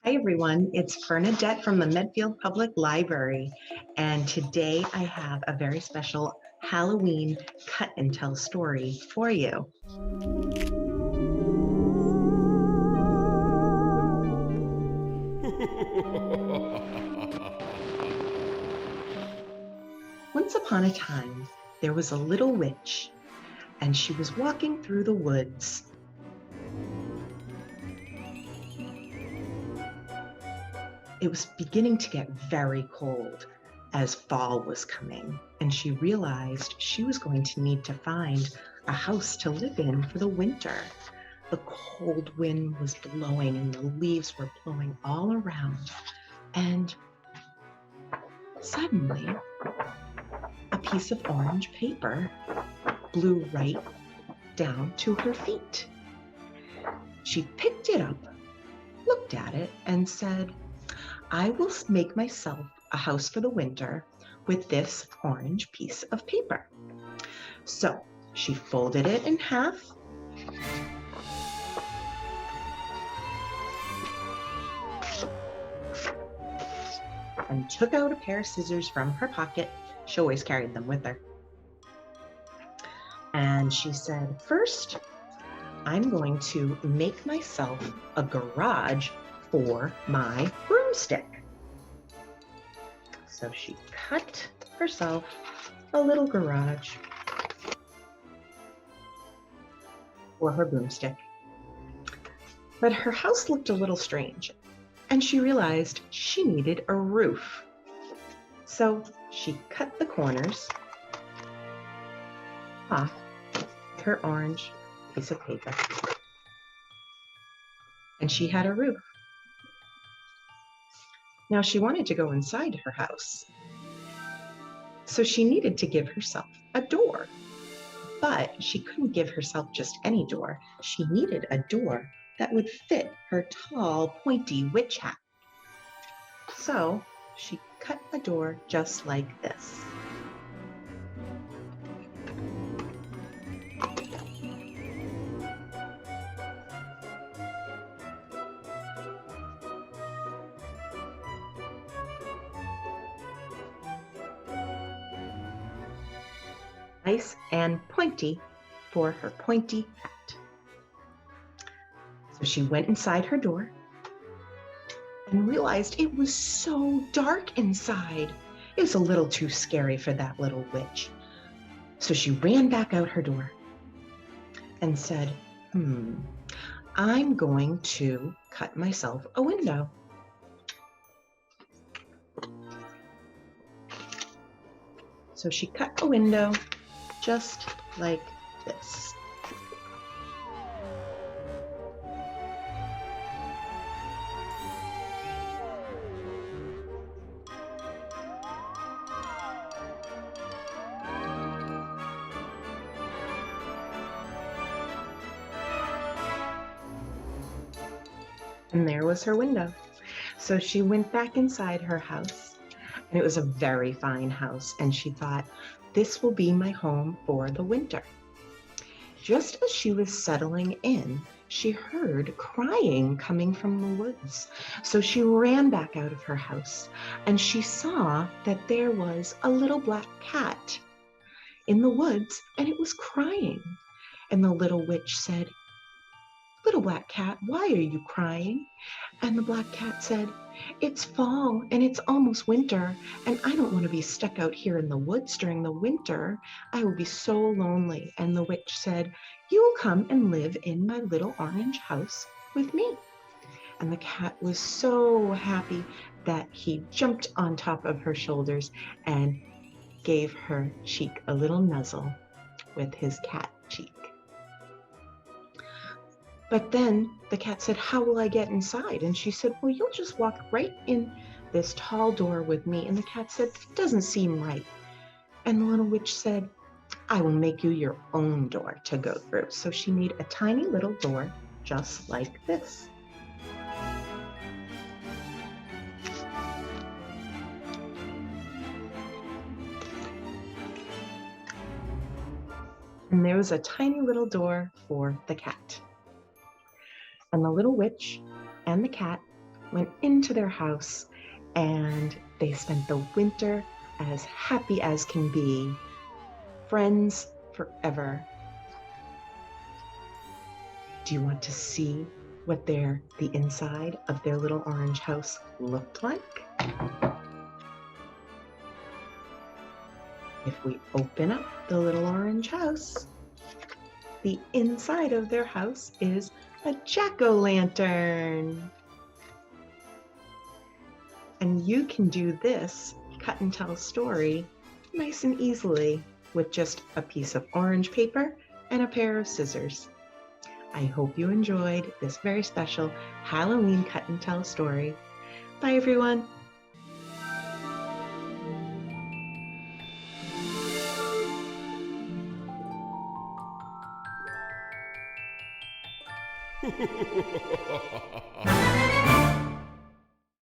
Hi everyone, it's Bernadette from the Medfield Public Library, and today I have a very special Halloween cut and tell story for you. Once upon a time, there was a little witch, and she was walking through the woods. It was beginning to get very cold as fall was coming, and she realized she was going to need to find a house to live in for the winter. The cold wind was blowing and the leaves were blowing all around, and suddenly a piece of orange paper blew right down to her feet. She picked it up, looked at it, and said, "I will make myself a house for the winter with this orange piece of paper." So she folded it in half and took out a pair of scissors from her pocket. She always carried them with her. And she said, "First, I'm going to make myself a garage for my broomstick." So she cut herself a little garage for her broomstick. But her house looked a little strange, and she realized she needed a roof. So she cut the corners off her orange piece of paper, and she had a roof. Now she wanted to go inside her house, so she needed to give herself a door. But she couldn't give herself just any door. She needed a door that would fit her tall, pointy witch hat. So she cut a door just like this. Nice and pointy for her pointy hat. So she went inside her door and realized it was so dark inside. It was a little too scary for that little witch. So she ran back out her door and said, I'm going to cut myself a window. So she cut a window just like this. And there was her window. So she went back inside her house, and it was a very fine house, and she thought, this will be my home for the winter. Just as she was settling in, she heard crying coming from the woods. So she ran back out of her house, and she saw that there was a little black cat in the woods, and it was crying. And the little witch said, "Little black cat, why are you crying?" And the black cat said, "It's fall and it's almost winter, and I don't want to be stuck out here in the woods during the winter. I will be so lonely." And the witch said, "You will come and live in my little orange house with me." And the cat was so happy that he jumped on top of her shoulders and gave her cheek a little nuzzle with his cat cheek. But then the cat said, "How will I get inside?" And she said, "Well, you'll just walk right in this tall door with me." And the cat said, "It doesn't seem right." And the little witch said, "I will make you your own door to go through." So she made a tiny little door just like this. And there was a tiny little door for the cat. And the little witch and the cat went into their house and they spent the winter as happy as can be, friends forever. Do you want to see what the inside of their little orange house looked like? If we open up the little orange house, the inside of their house is a jack-o'-lantern. And you can do this cut and tell story nice and easily with just a piece of orange paper and a pair of scissors. I hope you enjoyed this very special Halloween cut and tell story. Bye, everyone.